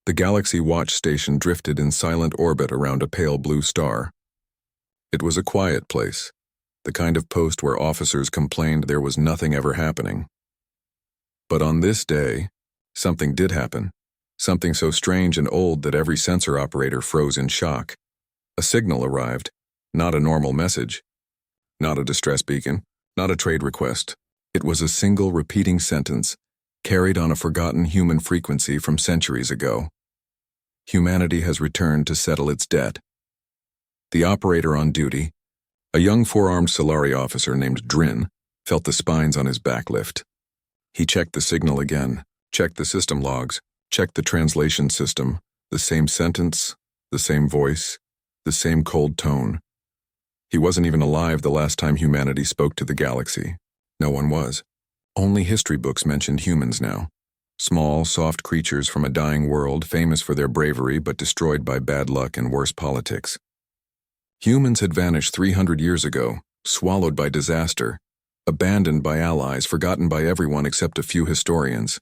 The Galaxy Watch Station drifted in silent orbit around a pale blue star. It was a quiet place, the kind of post where officers complained there was nothing ever happening. But on this day, something did happen, something so strange and old that every sensor operator froze in shock. A signal arrived, not a normal message, not a distress beacon, not a trade request. It was a single repeating sentence, carried on a forgotten human frequency from centuries ago. Humanity has returned to settle its debt. The operator on duty, a young four-armed Solari officer named Drin, felt the spines on his back lift. He checked the signal again, checked the system logs, checked the translation system, the same sentence, the same voice, the same cold tone. He wasn't even alive the last time humanity spoke to the galaxy. No one was. Only history books mentioned humans now. Small, soft creatures from a dying world, famous for their bravery but destroyed by bad luck and worse politics. Humans had vanished 300 years ago, swallowed by disaster, abandoned by allies, forgotten by everyone except a few historians.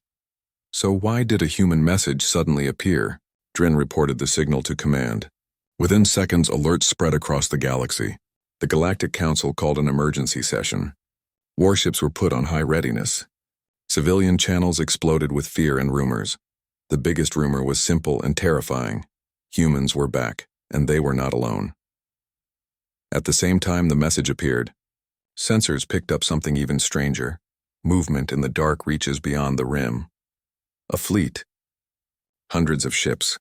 So why did a human message suddenly appear? Drin reported the signal to command. Within seconds, alerts spread across the galaxy. The Galactic Council called an emergency session. Warships were put on high readiness. Civilian channels exploded with fear and rumors. The biggest rumor was simple and terrifying. Humans were back, and they were not alone. At the same time the message appeared, sensors picked up something even stranger, movement in the dark reaches beyond the rim. A fleet. Hundreds of ships.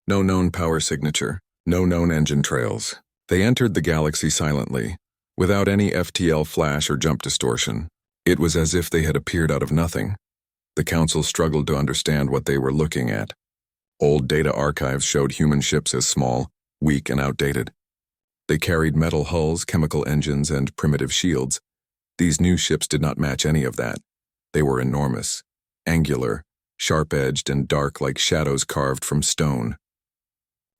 No known power signature, no known engine trails. They entered the galaxy silently, without any FTL flash or jump distortion. It was as if they had appeared out of nothing. The Council struggled to understand what they were looking at. Old data archives showed human ships as small, weak, and outdated. They carried metal hulls, chemical engines, and primitive shields. These new ships did not match any of that. They were enormous, angular, sharp-edged, and dark like shadows carved from stone.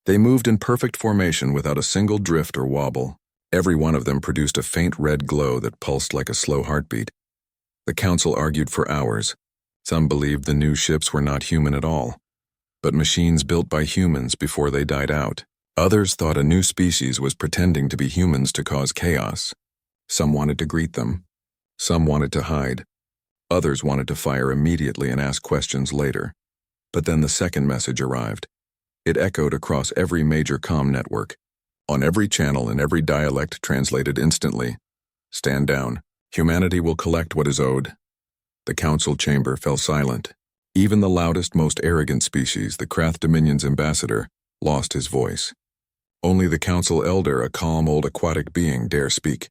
They moved in perfect formation without a single drift or wobble. Every one of them produced a faint red glow that pulsed like a slow heartbeat. The Council argued for hours. Some believed the new ships were not human at all, but machines built by humans before they died out. Others thought a new species was pretending to be humans to cause chaos. Some wanted to greet them. Some wanted to hide. Others wanted to fire immediately and ask questions later. But then the second message arrived. It echoed across every major comm network. On every channel and every dialect translated instantly. Stand down. Humanity will collect what is owed. The Council chamber fell silent. Even the loudest, most arrogant species, the Krath Dominion's ambassador, lost his voice. Only the Council elder, a calm old aquatic being, dare speak.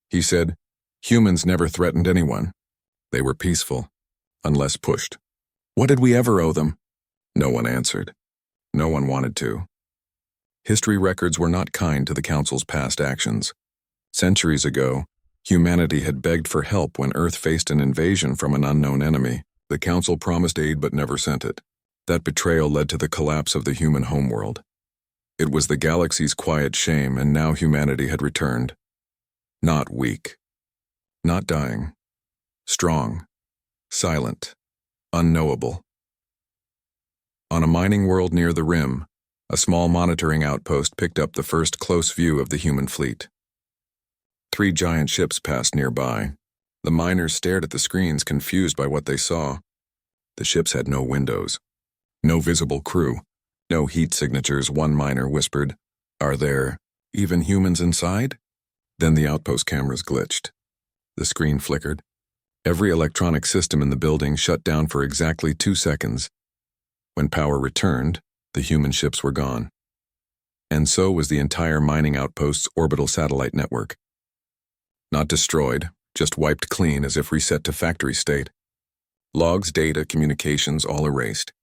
He said, humans never threatened anyone. They were peaceful, unless pushed. What did we ever owe them? No one answered. No one wanted to. History records were not kind to the Council's past actions. Centuries ago, humanity had begged for help when Earth faced an invasion from an unknown enemy. The Council promised aid but never sent it. That betrayal led to the collapse of the human homeworld. It was the galaxy's quiet shame, and now humanity had returned. Not weak. Not dying. Strong. Silent. Unknowable. On a mining world near the rim, a small monitoring outpost picked up the first close view of the human fleet. 3 giant ships passed nearby. The miners stared at the screens, confused by what they saw. The ships had no windows, no visible crew, no heat signatures. One miner whispered, "Are there even humans inside?" Then the outpost cameras glitched. The screen flickered. Every electronic system in the building shut down for exactly 2 seconds. When power returned, the human ships were gone. And so was the entire mining outpost's orbital satellite network. Not destroyed, just wiped clean as if reset to factory state. Logs, data, communications, all erased.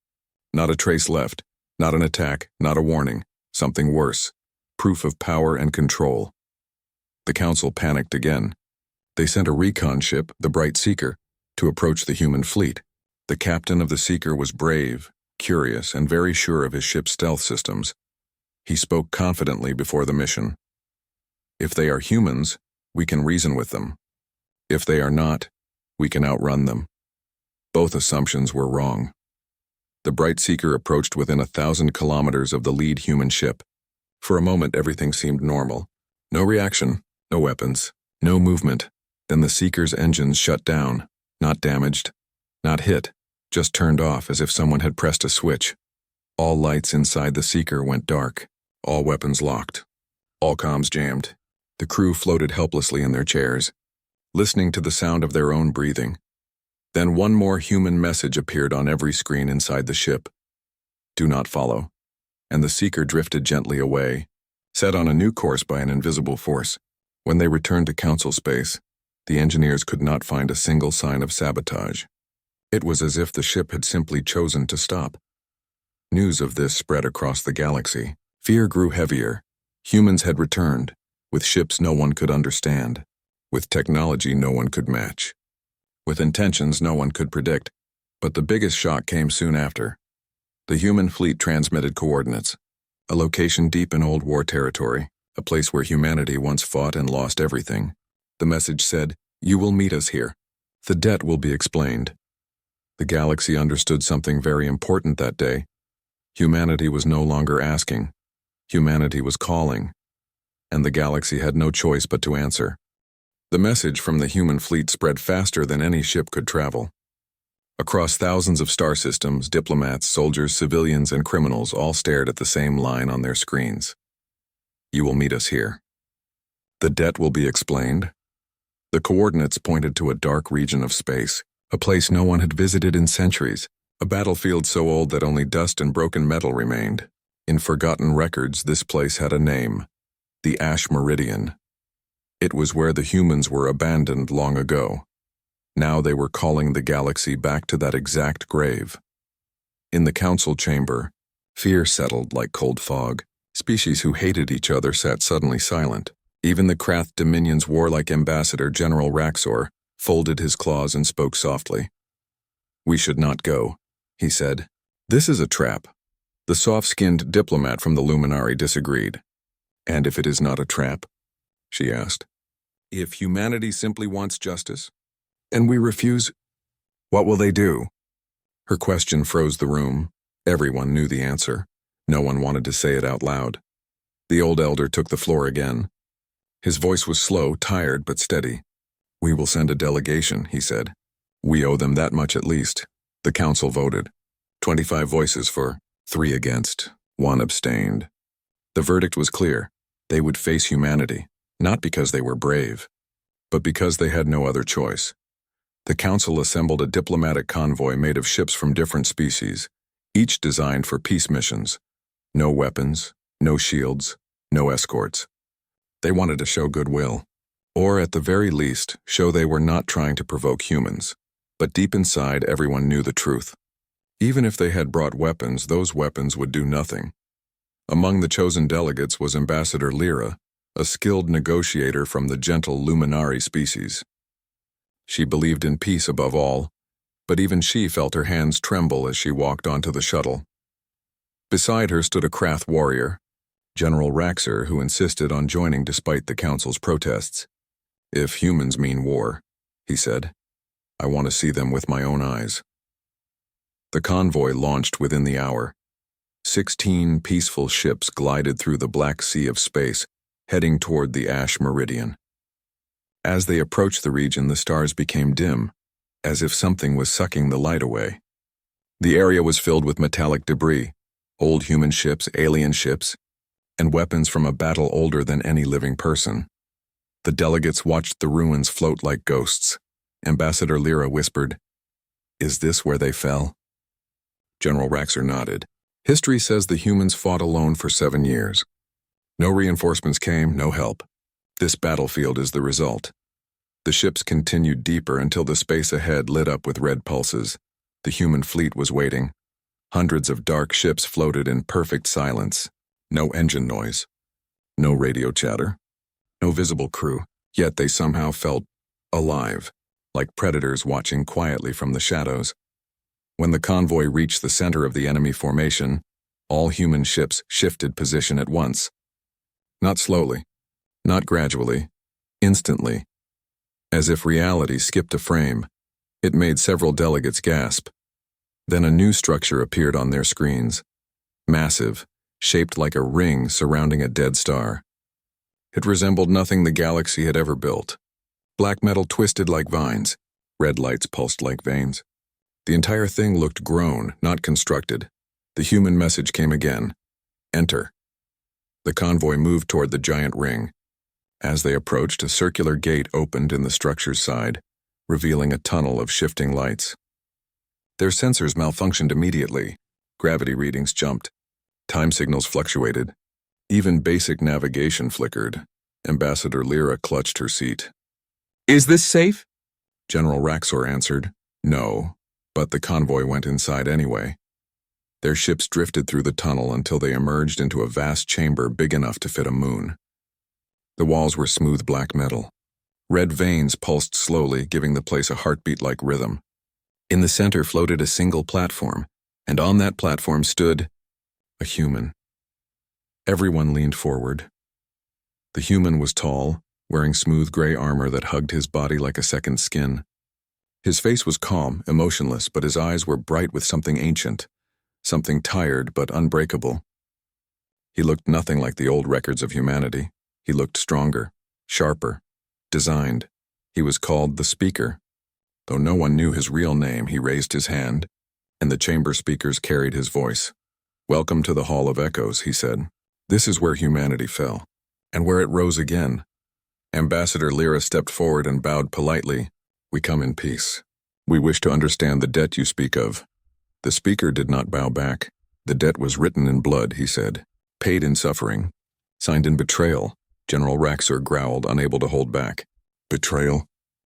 Not a trace left, not an attack, not a warning, something worse. Proof of power and control. The Council panicked again. They sent a recon ship, the Bright Seeker, to approach the human fleet. The captain of the Seeker was brave, curious, and very sure of his ship's stealth systems. He spoke confidently before the mission. If they are humans, we can reason with them. If they are not, we can outrun them. Both assumptions were wrong. The bright seeker approached within 1,000 kilometers of the lead human ship. For a moment, everything seemed normal. No reaction, no weapons, no movement. Then the seeker's engines shut down, not damaged, not hit, just turned off as if someone had pressed a switch. All lights inside the seeker went dark, all weapons locked, all comms jammed. The crew floated helplessly in their chairs, listening to the sound of their own breathing. Then one more human message appeared on every screen inside the ship. Do not follow. And the seeker drifted gently away, set on a new course by an invisible force. When they returned to Council space, the engineers could not find a single sign of sabotage. It was as if the ship had simply chosen to stop. News of this spread across the galaxy. Fear grew heavier. Humans had returned, with ships no one could understand, with technology no one could match, with intentions no one could predict. But the biggest shock came soon after. The human fleet transmitted coordinates, a location deep in old war territory, a place where humanity once fought and lost everything. The message said, "You will meet us here. The debt will be explained." The galaxy understood something very important that day. Humanity was no longer asking. Humanity was calling. And the galaxy had no choice but to answer. The message from the human fleet spread faster than any ship could travel. Across thousands of star systems, diplomats, soldiers, civilians, and criminals all stared at the same line on their screens. You will meet us here. The debt will be explained. The coordinates pointed to a dark region of space, a place no one had visited in centuries, a battlefield so old that only dust and broken metal remained. In forgotten records, this place had a name, the Ash Meridian. It was where the humans were abandoned long ago. Now they were calling the galaxy back to that exact grave. In the council chamber, fear settled like cold fog. Species who hated each other sat suddenly silent. Even the Krath Dominion's warlike ambassador, General Raxor, folded his claws and spoke softly. We should not go, he said. This is a trap. The soft-skinned diplomat from the Luminari disagreed. And if it is not a trap? She asked. If humanity simply wants justice, and we refuse, what will they do? Her question froze the room. Everyone knew the answer. No one wanted to say it out loud. The old elder took the floor again. His voice was slow, tired, but steady. We will send a delegation, he said. We owe them that much at least. The council voted. 25 voices for, 3 against, 1 abstained. The verdict was clear. They would face humanity, not because they were brave, but because they had no other choice. The council assembled a diplomatic convoy made of ships from different species, each designed for peace missions. No weapons, no shields, no escorts. They wanted to show goodwill, or at the very least, show they were not trying to provoke humans. But deep inside, everyone knew the truth. Even if they had brought weapons, those weapons would do nothing. Among the chosen delegates was Ambassador Lyra, a skilled negotiator from the gentle Luminari species. She believed in peace above all, but even she felt her hands tremble as she walked onto the shuttle. Beside her stood a Krath warrior, General Raxor, who insisted on joining despite the council's protests. If humans mean war, he said, I want to see them with my own eyes. The convoy launched within the hour. 16 peaceful ships glided through the black sea of space, heading toward the Ash Meridian. As they approached the region, the stars became dim, as if something was sucking the light away. The area was filled with metallic debris, old human ships, alien ships, and weapons from a battle older than any living person. The delegates watched the ruins float like ghosts. Ambassador Lyra whispered, Is this where they fell? General Raxor nodded. History says the humans fought alone for 7 years. No reinforcements came, no help. This battlefield is the result. The ships continued deeper until the space ahead lit up with red pulses. The human fleet was waiting. Hundreds of dark ships floated in perfect silence. No engine noise. No radio chatter. No visible crew. Yet they somehow felt alive, like predators watching quietly from the shadows. When the convoy reached the center of the enemy formation, all human ships shifted position at once. Not slowly, not gradually, instantly. As if reality skipped a frame, it made several delegates gasp. Then a new structure appeared on their screens. Massive, shaped like a ring surrounding a dead star. It resembled nothing the galaxy had ever built. Black metal twisted like vines. Red lights pulsed like veins. The entire thing looked grown, not constructed. The human message came again. Enter. The convoy moved toward the giant ring. As they approached, a circular gate opened in the structure's side, revealing a tunnel of shifting lights. Their sensors malfunctioned immediately. Gravity readings jumped. Time signals fluctuated. Even basic navigation flickered. Ambassador Lyra clutched her seat. Is this safe? General Raxor answered, no, but the convoy went inside anyway. Their ships drifted through the tunnel until they emerged into a vast chamber big enough to fit a moon. The walls were smooth black metal. Red veins pulsed slowly, giving the place a heartbeat-like rhythm. In the center floated a single platform, and on that platform stood a human. Everyone leaned forward. The human was tall, wearing smooth gray armor that hugged his body like a second skin. His face was calm, emotionless, but his eyes were bright with something ancient, something tired but unbreakable. He looked nothing like the old records of humanity. He looked stronger, sharper, designed. He was called the Speaker. Though no one knew his real name, he raised his hand, and the chamber speakers carried his voice. Welcome to the Hall of Echoes, he said. This is where humanity fell, and where it rose again. Ambassador Lyra stepped forward and bowed politely. We come in peace. We wish to understand the debt you speak of. The speaker did not bow back. The debt was written in blood, he said. Paid in suffering. Signed in betrayal. General Raxor growled, unable to hold back. Betrayal?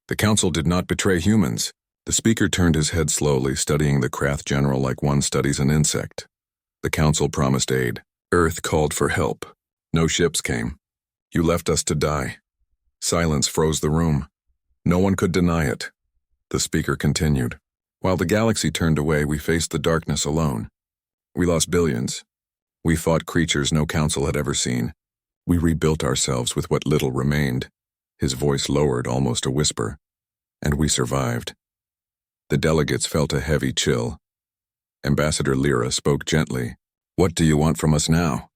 The council did not betray humans. The speaker turned his head slowly, studying the Krath general like one studies an insect. The council promised aid. Earth called for help. No ships came. You left us to die. Silence froze the room. No one could deny it. The speaker continued. While the galaxy turned away, we faced the darkness alone. We lost billions. We fought creatures no council had ever seen. We rebuilt ourselves with what little remained. His voice lowered, almost a whisper. And we survived. The delegates felt a heavy chill. Ambassador Lyra spoke gently. What do you want from us now?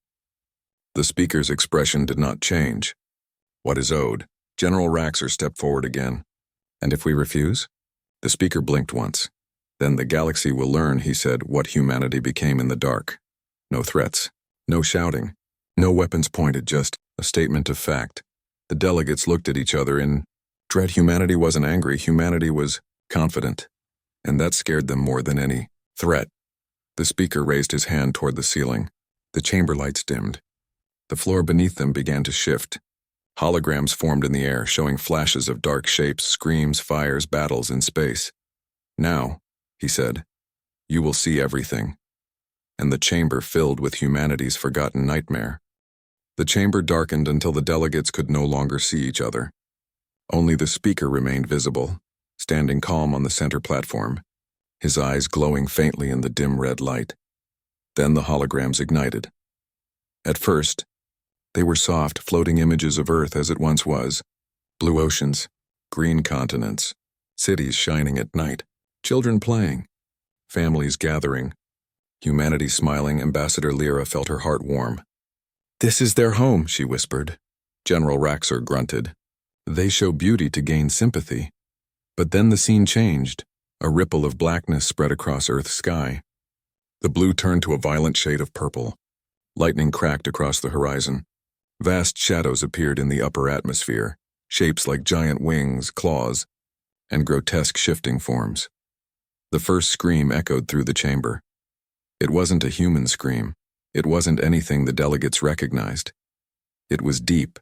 The speaker's expression did not change. What is owed? General Raxor stepped forward again. And if we refuse? The speaker blinked once. Then the galaxy will learn, he said, what humanity became in the dark. No threats. No shouting. No weapons pointed, just a statement of fact. The delegates looked at each other in dread. Humanity wasn't angry, humanity was confident. And that scared them more than any threat. The speaker raised his hand toward the ceiling. The chamber lights dimmed. The floor beneath them began to shift. Holograms formed in the air, showing flashes of dark shapes, screams, fires, battles in space. Now, he said, you will see everything. And the chamber filled with humanity's forgotten nightmare. The chamber darkened until the delegates could no longer see each other. Only the speaker remained visible, standing calm on the center platform, his eyes glowing faintly in the dim red light. Then the holograms ignited. At first, they were soft, floating images of Earth as it once was. Blue oceans, green continents, cities shining at night, children playing, families gathering, humanity smiling. Ambassador Lyra felt her heart warm. This is their home, she whispered. General Raxor grunted. They show beauty to gain sympathy. But then the scene changed. A ripple of blackness spread across Earth's sky. The blue turned to a violent shade of purple. Lightning cracked across the horizon. Vast shadows appeared in the upper atmosphere, shapes like giant wings, claws, and grotesque shifting forms. The first scream echoed through the chamber. It wasn't a human scream. It wasn't anything the delegates recognized. It was deep,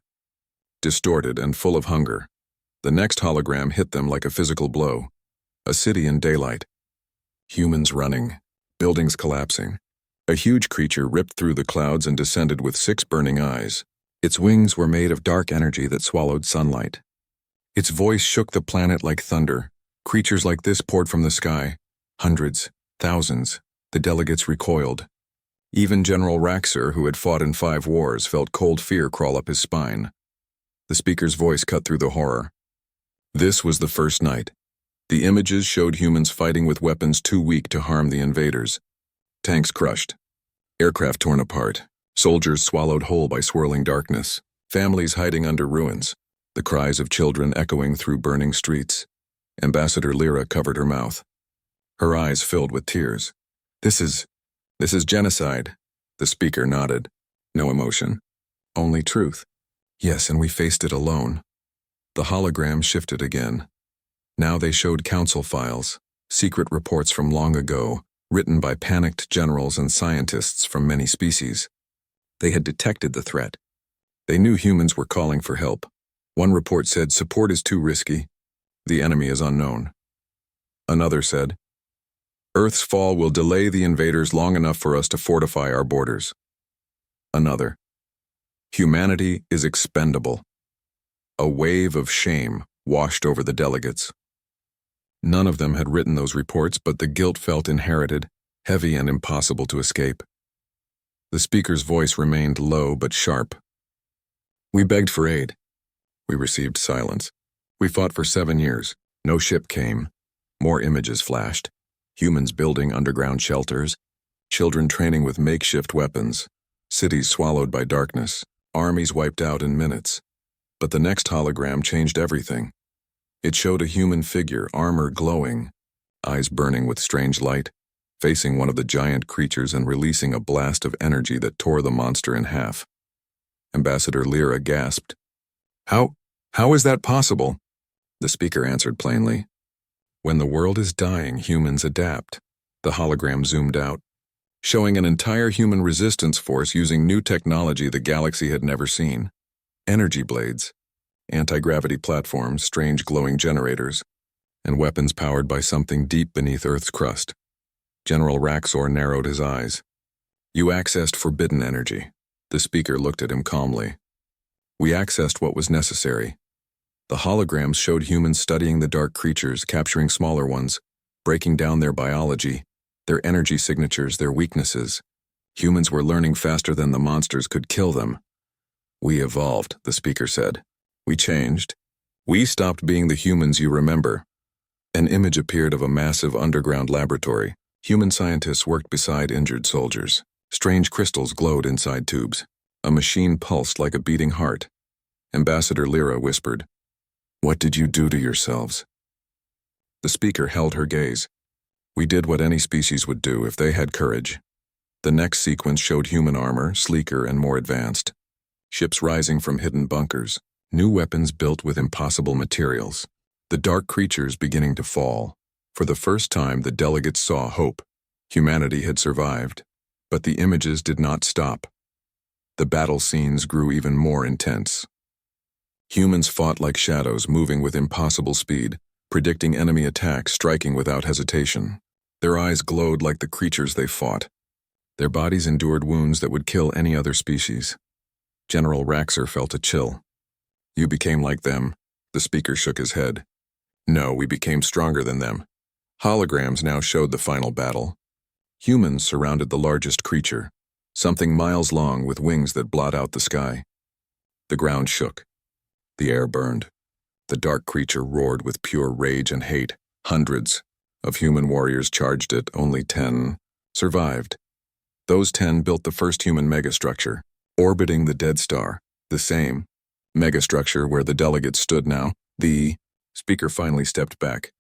distorted, and full of hunger. The next hologram hit them like a physical blow. A city in daylight. Humans running, buildings collapsing. A huge creature ripped through the clouds and descended with 6 burning eyes. Its wings were made of dark energy that swallowed sunlight. Its voice shook the planet like thunder. Creatures like this poured from the sky. Hundreds, thousands. The delegates recoiled. Even General Raxor, who had fought in 5 wars, felt cold fear crawl up his spine. The speaker's voice cut through the horror. This was the first night. The images showed humans fighting with weapons too weak to harm the invaders. Tanks crushed. Aircraft torn apart. Soldiers swallowed whole by swirling darkness. Families hiding under ruins. The cries of children echoing through burning streets. Ambassador Lyra covered her mouth. Her eyes filled with tears. This is genocide. The speaker nodded. No emotion. Only truth. Yes, and we faced it alone. The hologram shifted again. Now they showed council files, secret reports from long ago, written by panicked generals and scientists from many species. They had detected the threat. They knew humans were calling for help. One report said support is too risky. The enemy is unknown. Another said, Earth's fall will delay the invaders long enough for us to fortify our borders. Another, humanity is expendable. A wave of shame washed over the delegates. None of them had written those reports, but the guilt felt inherited, heavy and impossible to escape. The speaker's voice remained low but sharp. We begged for aid. We received silence. We fought for 7 years. No ship came. More images flashed. Humans building underground shelters. Children training with makeshift weapons. Cities swallowed by darkness. Armies wiped out in minutes. But the next hologram changed everything. It showed a human figure, armor glowing, eyes burning with strange light, facing one of the giant creatures and releasing a blast of energy that tore the monster in half. Ambassador Lyra gasped. How is that possible? The speaker answered plainly. When the world is dying, humans adapt. The hologram zoomed out, showing an entire human resistance force using new technology the galaxy had never seen. Energy blades, anti-gravity platforms, strange glowing generators, and weapons powered by something deep beneath Earth's crust. General Raxor narrowed his eyes. You accessed forbidden energy. The speaker looked at him calmly. We accessed what was necessary. The holograms showed humans studying the dark creatures, capturing smaller ones, breaking down their biology, their energy signatures, their weaknesses. Humans were learning faster than the monsters could kill them. We evolved, the speaker said. We changed. We stopped being the humans you remember. An image appeared of a massive underground laboratory. Human scientists worked beside injured soldiers. Strange crystals glowed inside tubes. A machine pulsed like a beating heart. Ambassador Lyra whispered, What did you do to yourselves? The speaker held her gaze. We did what any species would do if they had courage. The next sequence showed human armor, sleeker and more advanced. Ships rising from hidden bunkers. New weapons built with impossible materials. The dark creatures beginning to fall. For the first time, the delegates saw hope. Humanity had survived. But the images did not stop. The battle scenes grew even more intense. Humans fought like shadows, moving with impossible speed, predicting enemy attacks, striking without hesitation. Their eyes glowed like the creatures they fought. Their bodies endured wounds that would kill any other species. General Raxor felt a chill. You became like them. The speaker shook his head. No, we became stronger than them. Holograms now showed the final battle. Humans surrounded the largest creature, something miles long with wings that blot out the sky. The ground shook. The air burned. The dark creature roared with pure rage and hate. Hundreds of human warriors charged it. Only 10 survived. Those 10 built the first human megastructure, orbiting the dead star. The same megastructure where the delegates stood now. The speaker finally stepped back.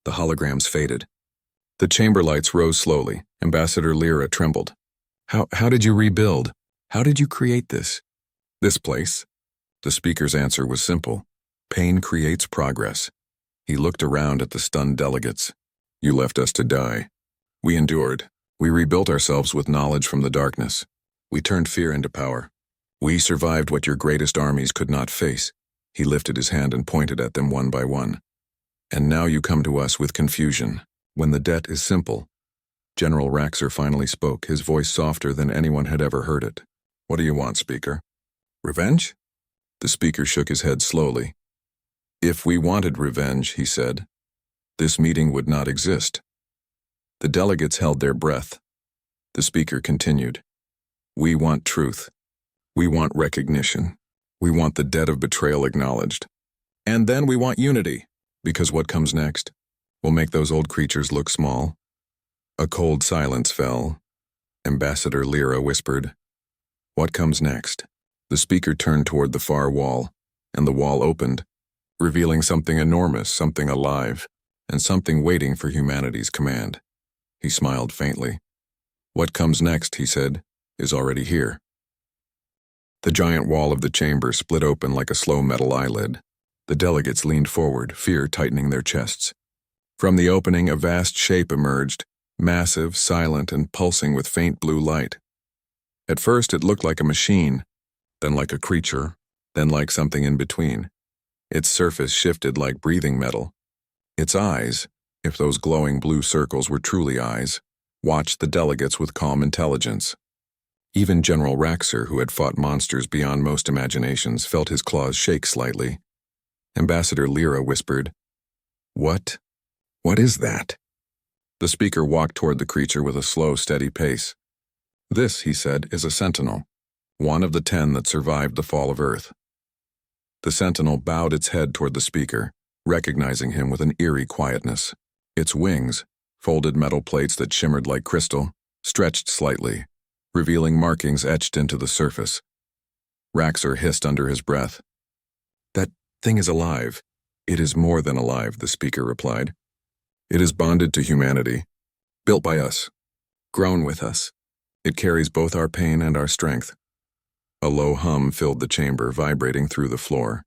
The holograms faded. The chamber lights rose slowly. Ambassador Lyra trembled. How did you rebuild? How did you create this? This place? The speaker's answer was simple. Pain creates progress. He looked around at the stunned delegates. You left us to die. We endured. We rebuilt ourselves with knowledge from the darkness. We turned fear into power. We survived what your greatest armies could not face. He lifted his hand and pointed at them one by one. And now you come to us with confusion, when the debt is simple. General Raxor finally spoke, his voice softer than anyone had ever heard it. What do you want, speaker? Revenge? The speaker shook his head slowly. If we wanted revenge, he said, this meeting would not exist. The delegates held their breath. The speaker continued. We want truth. We want recognition. We want the debt of betrayal acknowledged. And then we want unity, because what comes next? We'll make those old creatures look small. A cold silence fell. Ambassador Lyra whispered, "What comes next?" The speaker turned toward the far wall, and the wall opened, revealing something enormous, something alive, and something waiting for humanity's command. He smiled faintly. "What comes next," he said, "is already here." The giant wall of the chamber split open like a slow metal eyelid. The delegates leaned forward, fear tightening their chests. From the opening, a vast shape emerged, massive, silent, and pulsing with faint blue light. At first it looked like a machine, then like a creature, then like something in between. Its surface shifted like breathing metal. Its eyes, if those glowing blue circles were truly eyes, watched the delegates with calm intelligence. Even General Raxer, who had fought monsters beyond most imaginations, felt his claws shake slightly. Ambassador Lyra whispered, What is that?" The speaker walked toward the creature with a slow, steady pace. "This," he said, "is a sentinel, one of the 10 that survived the fall of Earth." The sentinel bowed its head toward the speaker, recognizing him with an eerie quietness. Its wings, folded metal plates that shimmered like crystal, stretched slightly, revealing markings etched into the surface. Raxer hissed under his breath. "That thing is alive. It is more than alive," the speaker replied. "It is bonded to humanity, built by us, grown with us. It carries both our pain and our strength." A low hum filled the chamber, vibrating through the floor.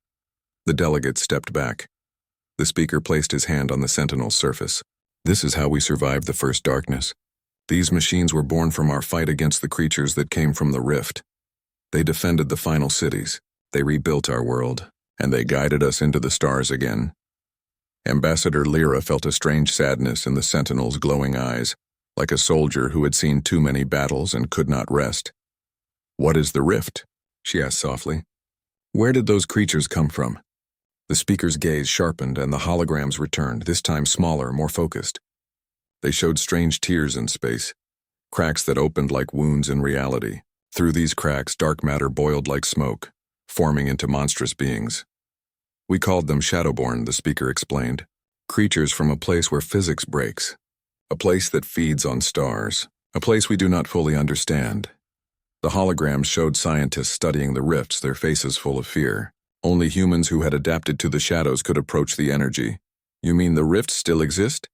The delegates stepped back. The speaker placed his hand on the sentinel's surface. "This is how we survived the first darkness. These machines were born from our fight against the creatures that came from the rift. They defended the final cities, they rebuilt our world, and they guided us into the stars again." Ambassador Lyra felt a strange sadness in the sentinel's glowing eyes, like a soldier who had seen too many battles and could not rest. "What is the rift?" she asked softly. "Where did those creatures come from?" The speaker's gaze sharpened and the holograms returned, this time smaller, more focused. They showed strange tears in space, cracks that opened like wounds in reality. Through these cracks, dark matter boiled like smoke, forming into monstrous beings. "We called them Shadowborn," the speaker explained. "Creatures from a place where physics breaks. A place that feeds on stars. A place we do not fully understand." The holograms showed scientists studying the rifts, their faces full of fear. Only humans who had adapted to the shadows could approach the energy. "You mean the rifts still exist?"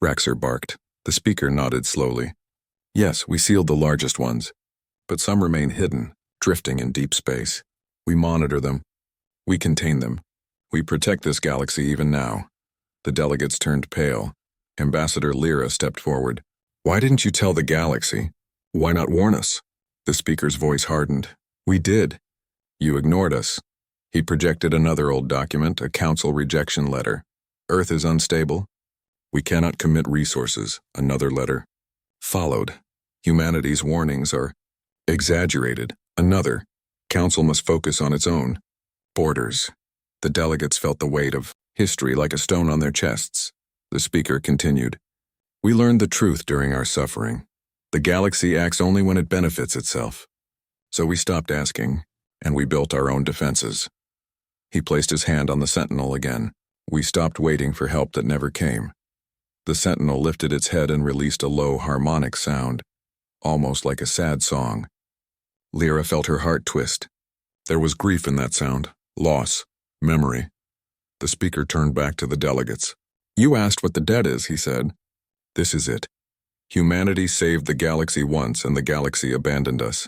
Raxer barked. The speaker nodded slowly. "Yes, we sealed the largest ones. But some remain hidden, drifting in deep space. We monitor them. We contain them. We protect this galaxy even now." The delegates turned pale. Ambassador Lyra stepped forward. "Why didn't you tell the galaxy? Why not warn us?" The speaker's voice hardened. "We did. You ignored us." He projected another old document, a council rejection letter. "Earth is unstable. We cannot commit resources." Another letter. Followed. "Humanity's warnings are exaggerated." Another. "Council must focus on its own borders." The delegates felt the weight of history like a stone on their chests. The speaker continued. "We learned the truth during our suffering. The galaxy acts only when it benefits itself. So we stopped asking, and we built our own defenses." He placed his hand on the sentinel again. "We stopped waiting for help that never came." The sentinel lifted its head and released a low harmonic sound, almost like a sad song. Lyra felt her heart twist. There was grief in that sound, loss, memory. The speaker turned back to the delegates. "You asked what the debt is," he said. "This is it. Humanity saved the galaxy once, and the galaxy abandoned us."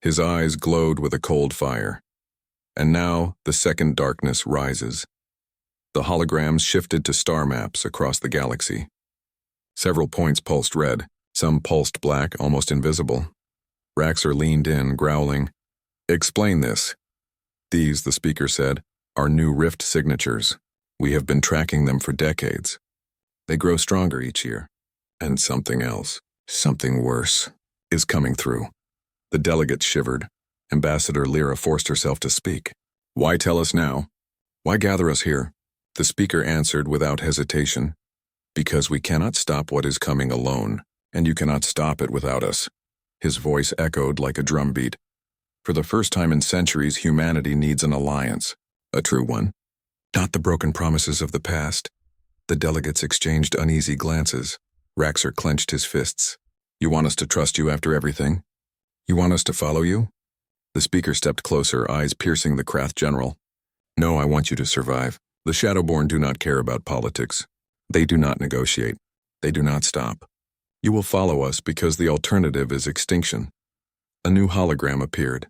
His eyes glowed with a cold fire. "And now the second darkness rises." The holograms shifted to star maps across the galaxy. Several points pulsed red, some pulsed black, almost invisible. Raxer leaned in, growling. "Explain this." "These," the speaker said, "are new rift signatures. We have been tracking them for decades. They grow stronger each year. And something else, something worse, is coming through." The delegates shivered. Ambassador Lyra forced herself to speak. "Why tell us now? Why gather us here?" The speaker answered without hesitation. "Because we cannot stop what is coming alone, and you cannot stop it without us." His voice echoed like a drumbeat. "For the first time in centuries, humanity needs an alliance, a true one. Not the broken promises of the past. The delegates exchanged uneasy glances. Raxor clenched his fists. You want us to trust you after everything? You want us to follow you? The speaker stepped closer, eyes piercing the Krath general. No, I want you to survive. The Shadowborn do not care about politics. They do not negotiate. They do not stop. You will follow us because the alternative is extinction. A new hologram appeared.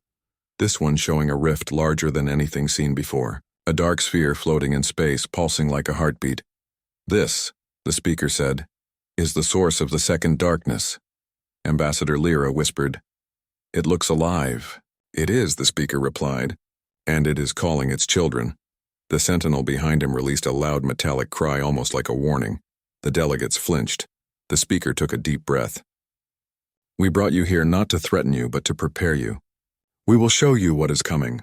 This one showing a rift larger than anything seen before. A dark sphere floating in space, pulsing like a heartbeat. This, the speaker said, is the source of the second darkness. Ambassador Lyra whispered. It looks alive. It is, the speaker replied, and it is calling its children. The sentinel behind him released a loud metallic cry, almost like a warning. The delegates flinched. The speaker took a deep breath. We brought you here not to threaten you, but to prepare you. We will show you what is coming,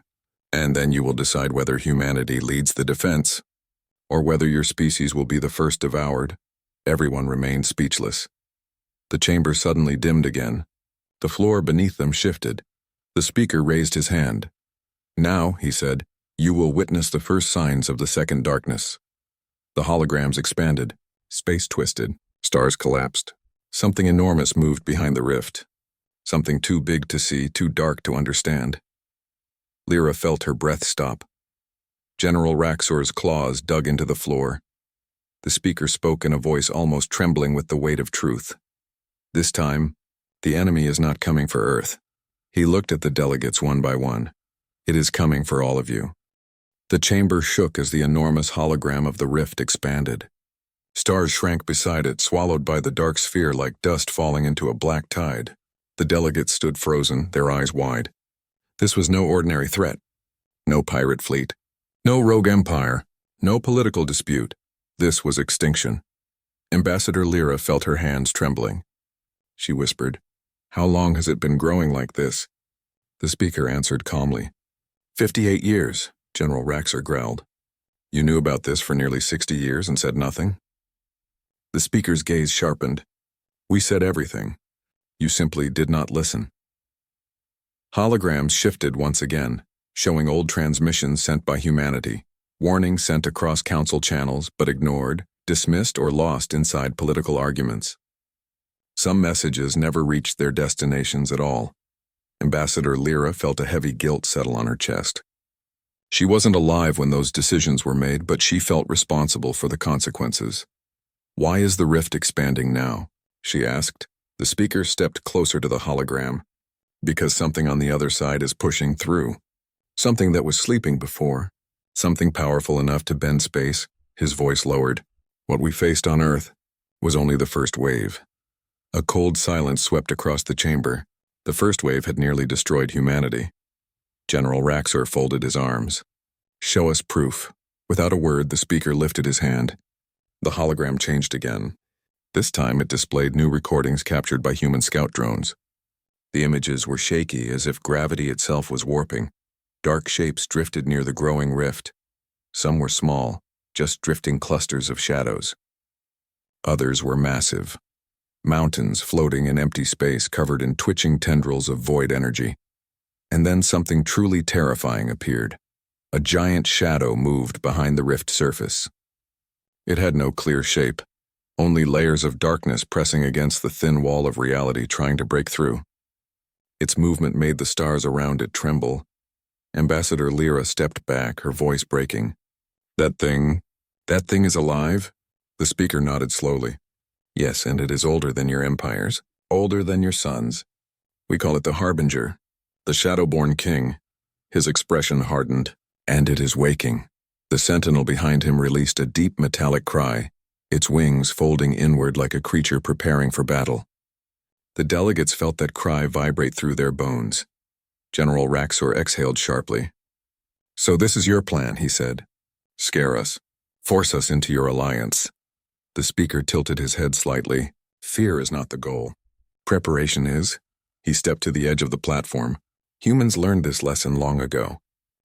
and then you will decide whether humanity leads the defense, or whether your species will be the first devoured. Everyone remained speechless. The chamber suddenly dimmed again. The floor beneath them shifted. The speaker raised his hand. Now, he said, you will witness the first signs of the second darkness. The holograms expanded. Space twisted. Stars collapsed. Something enormous moved behind the rift. Something too big to see, too dark to understand. Lyra felt her breath stop. General Raxor's claws dug into the floor. The speaker spoke in a voice almost trembling with the weight of truth. This time, the enemy is not coming for Earth. He looked at the delegates one by one. It is coming for all of you. The chamber shook as the enormous hologram of the rift expanded. Stars shrank beside it, swallowed by the dark sphere like dust falling into a black tide. The delegates stood frozen, their eyes wide. This was no ordinary threat. No pirate fleet. No rogue empire. No political dispute. This was extinction. Ambassador Lyra felt her hands trembling. She whispered, How long has it been growing like this? The speaker answered calmly. 58 years, General Raxor growled. You knew about this for nearly 60 years and said nothing? The speaker's gaze sharpened. We said everything. You simply did not listen. Holograms shifted once again, showing old transmissions sent by humanity, warnings sent across council channels but ignored, dismissed, or lost inside political arguments. Some messages never reached their destinations at all. Ambassador Lyra felt a heavy guilt settle on her chest. She wasn't alive when those decisions were made, but she felt responsible for the consequences. Why is the rift expanding now? She asked. The speaker stepped closer to the hologram. Because something on the other side is pushing through. Something that was sleeping before. Something powerful enough to bend space. His voice lowered. What we faced on Earth was only the first wave. A cold silence swept across the chamber. The first wave had nearly destroyed humanity. General Raxor folded his arms. Show us proof. Without a word, the speaker lifted his hand. The hologram changed again. This time it displayed new recordings captured by human scout drones. The images were shaky, as if gravity itself was warping. Dark shapes drifted near the growing rift. Some were small, just drifting clusters of shadows. Others were massive. Mountains floating in empty space covered in twitching tendrils of void energy. And then something truly terrifying appeared. A giant shadow moved behind the rift surface. It had no clear shape, only layers of darkness pressing against the thin wall of reality trying to break through. Its movement made the stars around it tremble. Ambassador Lyra stepped back, her voice breaking. That thing is alive? The speaker nodded slowly. Yes, and it is older than your empires, older than your sons. We call it the Harbinger, the Shadowborn King. His expression hardened. And it is waking. The sentinel behind him released a deep metallic cry, its wings folding inward like a creature preparing for battle. The delegates felt that cry vibrate through their bones. General Raxor exhaled sharply. So this is your plan, he said. Scare us. Force us into your alliance. The speaker tilted his head slightly. Fear is not the goal. Preparation is. He stepped to the edge of the platform. Humans learned this lesson long ago.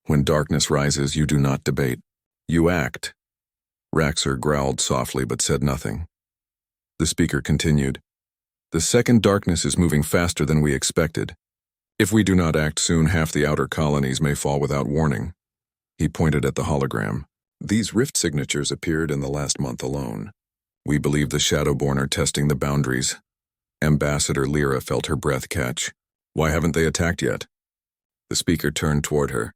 When darkness rises, you do not debate. You act. Raxor growled softly but said nothing. The speaker continued. The second darkness is moving faster than we expected. If we do not act soon, half the outer colonies may fall without warning. He pointed at the hologram. These rift signatures appeared in the last month alone. We believe the Shadowborn are testing the boundaries. Ambassador Lyra felt her breath catch. Why haven't they attacked yet? The speaker turned toward her.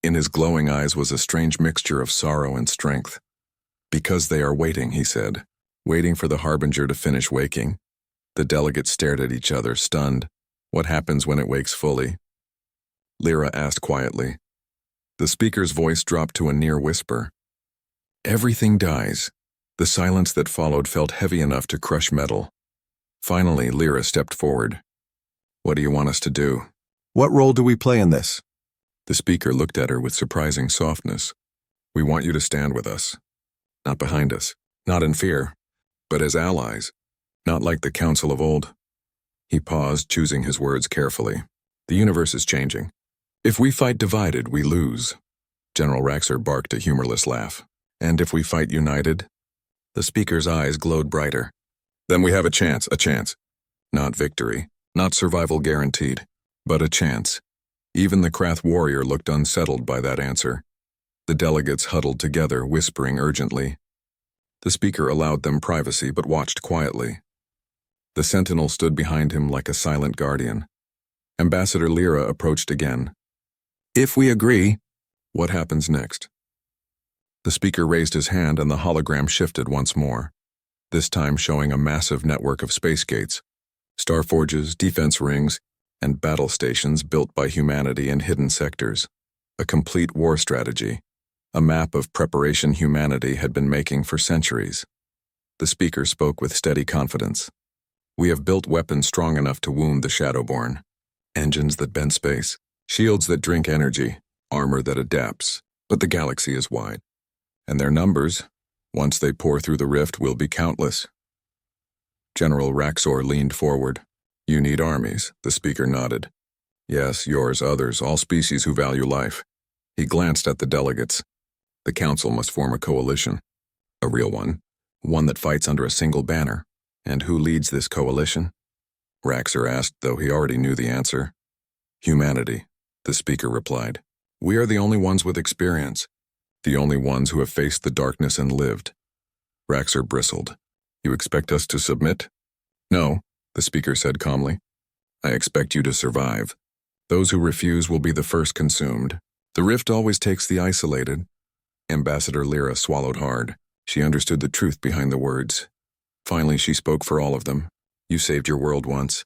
In his glowing eyes was a strange mixture of sorrow and strength. Because they are waiting, he said, waiting for the Harbinger to finish waking. The delegates stared at each other, stunned. What happens when it wakes fully? Lyra asked quietly. The speaker's voice dropped to a near whisper. Everything dies. The silence that followed felt heavy enough to crush metal. Finally, Lyra stepped forward. What do you want us to do? What role do we play in this? The speaker looked at her with surprising softness. We want you to stand with us. Not behind us, not in fear, but as allies, not like the council of old. He paused, choosing his words carefully. The universe is changing. If we fight divided, we lose. General Raxor barked a humorless laugh. And if we fight united? The speaker's eyes glowed brighter. Then we have a chance. Not victory, not survival guaranteed, but a chance. Even the Krath warrior looked unsettled by that answer. The delegates huddled together, whispering urgently. The speaker allowed them privacy but watched quietly. The sentinel stood behind him like a silent guardian. Ambassador Lyra approached again. If we agree, what happens next? The speaker raised his hand and the hologram shifted once more, this time showing a massive network of space gates, star forges, defense rings, and battle stations built by humanity in hidden sectors. A complete war strategy, a map of preparation humanity had been making for centuries. The speaker spoke with steady confidence. We have built weapons strong enough to wound the Shadowborn. Engines that bend space, shields that drink energy, armor that adapts. But the galaxy is wide. And their numbers, once they pour through the rift, will be countless. General Raxor leaned forward. You need armies, the speaker nodded. Yes, yours, others, all species who value life. He glanced at the delegates. The council must form a coalition. A real one that fights under a single banner. And who leads this coalition? Raxor asked, though he already knew the answer. Humanity, the speaker replied. We are the only ones with experience. The only ones who have faced the darkness and lived. Raxor bristled. You expect us to submit? No, the speaker said calmly. I expect you to survive. Those who refuse will be the first consumed. The rift always takes the isolated. Ambassador Lyra swallowed hard. She understood the truth behind the words. Finally, she spoke for all of them. You saved your world once.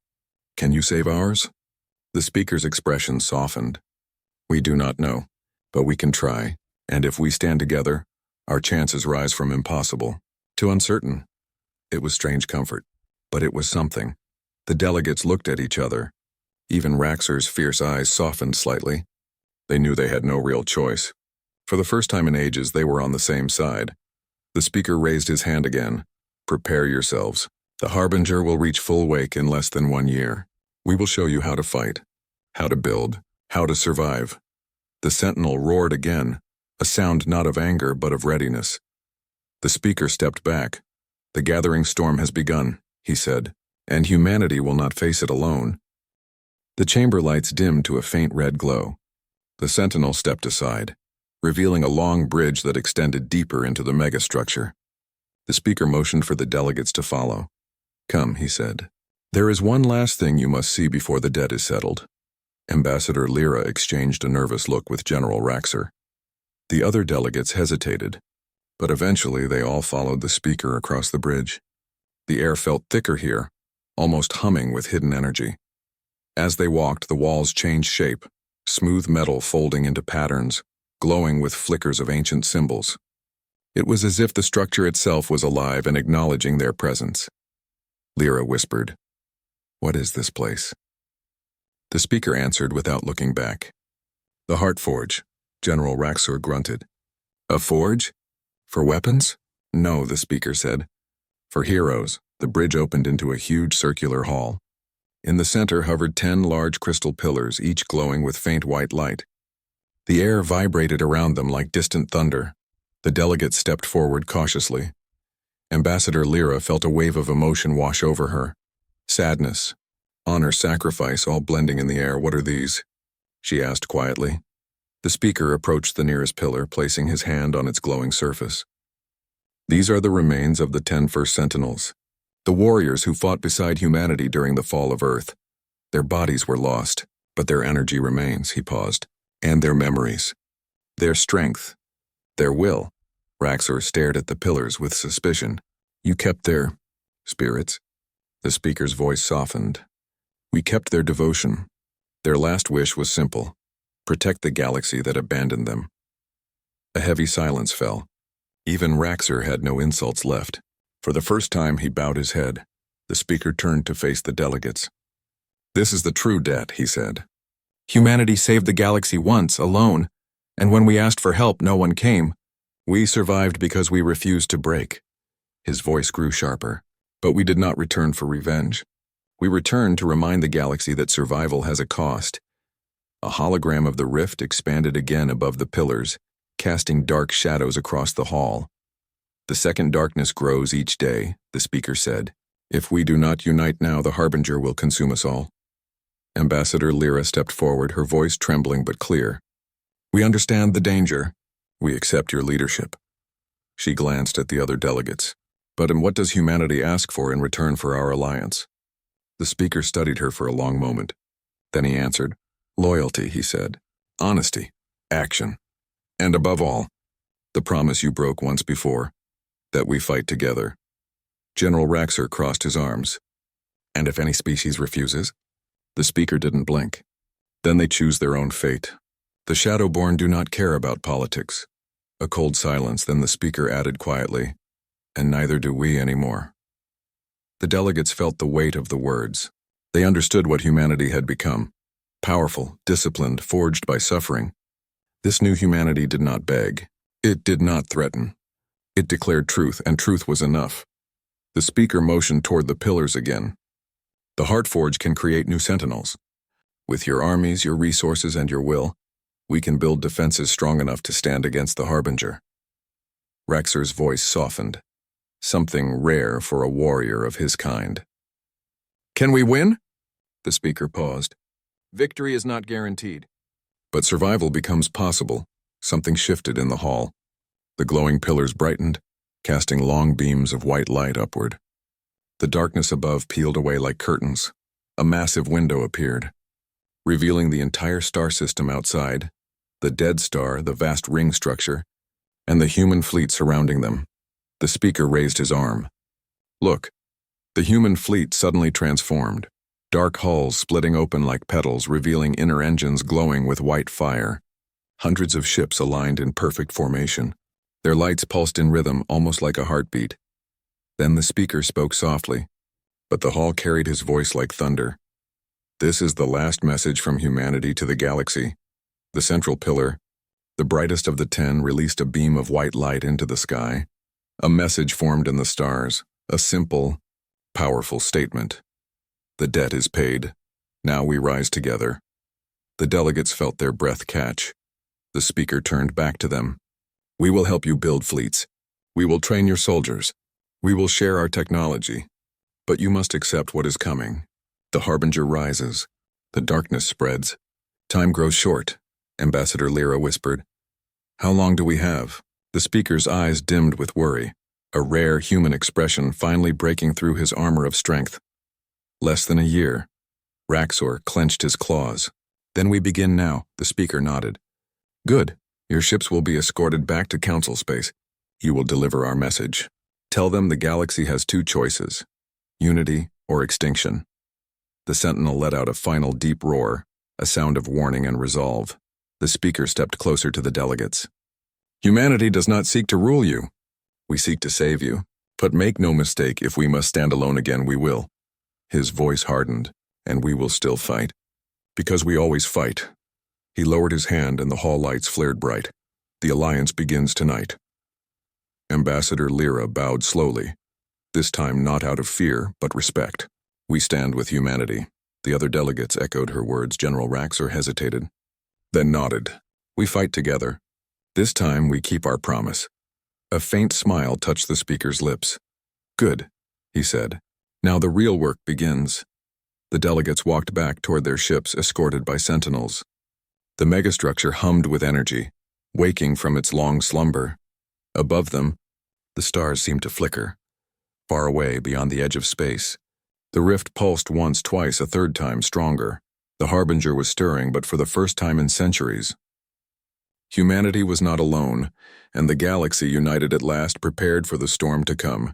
Can you save ours? The speaker's expression softened. We do not know, but we can try. And if we stand together, our chances rise from impossible to uncertain. It was strange comfort, but it was something. The delegates looked at each other. Even Raxor's fierce eyes softened slightly. They knew they had no real choice. For the first time in ages, they were on the same side. The speaker raised his hand again. Prepare yourselves. The Harbinger will reach full wake in less than 1 year. We will show you how to fight, how to build, how to survive. The sentinel roared again, a sound not of anger but of readiness. The speaker stepped back. The gathering storm has begun, he said, and humanity will not face it alone. The chamber lights dimmed to a faint red glow. The sentinel stepped aside, revealing a long bridge that extended deeper into the megastructure. The speaker motioned for the delegates to follow. Come, he said. There is one last thing you must see before the debt is settled. Ambassador Lyra exchanged a nervous look with General Raxor. The other delegates hesitated, but eventually they all followed the speaker across the bridge. The air felt thicker here, almost humming with hidden energy. As they walked, the walls changed shape, smooth metal folding into patterns, glowing with flickers of ancient symbols. It was as if the structure itself was alive and acknowledging their presence. Lyra whispered, What is this place? The speaker answered without looking back. The Heart Forge, General Raxor grunted. A forge? For weapons? No, the speaker said. For heroes. The bridge opened into a huge circular hall. In the center hovered 10 large crystal pillars, each glowing with faint white light. The air vibrated around them like distant thunder. The delegates stepped forward cautiously. Ambassador Lyra felt a wave of emotion wash over her. Sadness, honor, sacrifice, all blending in the air. What are these? She asked quietly. The speaker approached the nearest pillar, placing his hand on its glowing surface. These are the remains of the 10 first Sentinels, the warriors who fought beside humanity during the fall of Earth. Their bodies were lost, but their energy remains, he paused, and their memories, their strength, their will. Raxor stared at the pillars with suspicion. You kept their spirits? The speaker's voice softened. We kept their devotion. Their last wish was simple: protect the galaxy that abandoned them. A heavy silence fell. Even Raxor had no insults left. For the first time, he bowed his head. The speaker turned to face the delegates. This is the true debt, he said. Humanity saved the galaxy once, alone, and when we asked for help, no one came. We survived because we refused to break. His voice grew sharper. But we did not return for revenge. We returned to remind the galaxy that survival has a cost. A hologram of the rift expanded again above the pillars, casting dark shadows across the hall. The second darkness grows each day, the speaker said. If we do not unite now, the Harbinger will consume us all. Ambassador Lyra stepped forward, her voice trembling but clear. We understand the danger. We accept your leadership. She glanced at the other delegates. But what does humanity ask for in return for our alliance? The speaker studied her for a long moment. Then he answered. Loyalty, he said. Honesty. Action. And above all, the promise you broke once before, that we fight together. General Raxor crossed his arms. And if any species refuses? The speaker didn't blink. Then they choose their own fate. The Shadowborn do not care about politics. A cold silence, then the speaker added quietly, and neither do we anymore. The delegates felt the weight of the words. They understood what humanity had become. Powerful, disciplined, forged by suffering. This new humanity did not beg. It did not threaten. It declared truth, and truth was enough. The speaker motioned toward the pillars again. The Heartforge can create new sentinels. With your armies, your resources, and your will, we can build defenses strong enough to stand against the Harbinger. Raxor's voice softened. Something rare for a warrior of his kind. Can we win? The speaker paused. Victory is not guaranteed. But survival becomes possible. Something shifted in the hall. The glowing pillars brightened, casting long beams of white light upward. The darkness above peeled away like curtains. A massive window appeared, revealing the entire star system outside, the dead star, the vast ring structure, and the human fleet surrounding them. The speaker raised his arm. Look, the human fleet suddenly transformed. Dark hulls splitting open like petals, revealing inner engines glowing with white fire. Hundreds of ships aligned in perfect formation. Their lights pulsed in rhythm, almost like a heartbeat. Then the speaker spoke softly, but the hall carried his voice like thunder. This is the last message from humanity to the galaxy. The central pillar, the brightest of the 10, released a beam of white light into the sky. A message formed in the stars, a simple, powerful statement. The debt is paid. Now we rise together. The delegates felt their breath catch. The speaker turned back to them. We will help you build fleets. We will train your soldiers. We will share our technology. But you must accept what is coming. The Harbinger rises. The darkness spreads. Time grows short, Ambassador Lyra whispered. How long do we have? The speaker's eyes dimmed with worry, a rare human expression finally breaking through his armor of strength. Less than a year. Raxor clenched his claws. Then we begin now, the speaker nodded. Good. Your ships will be escorted back to Council space. You will deliver our message. Tell them the galaxy has two choices: unity or extinction. The Sentinel let out a final deep roar, a sound of warning and resolve. The speaker stepped closer to the delegates. Humanity does not seek to rule you. We seek to save you. But make no mistake, if we must stand alone again, we will. His voice hardened, and we will still fight. Because we always fight. He lowered his hand and the hall lights flared bright. The alliance begins tonight. Ambassador Lyra bowed slowly, this time not out of fear, but respect. We stand with humanity. The other delegates echoed her words. General Raxor hesitated, then nodded. We fight together. This time we keep our promise. A faint smile touched the speaker's lips. Good, he said. Now the real work begins. The delegates walked back toward their ships, escorted by sentinels. The megastructure hummed with energy, waking from its long slumber. Above them, the stars seemed to flicker, far away beyond the edge of space. The rift pulsed once, twice, a third time, stronger. The harbinger was stirring, but for the first time in centuries. Humanity was not alone, and the galaxy united at last, prepared for the storm to come.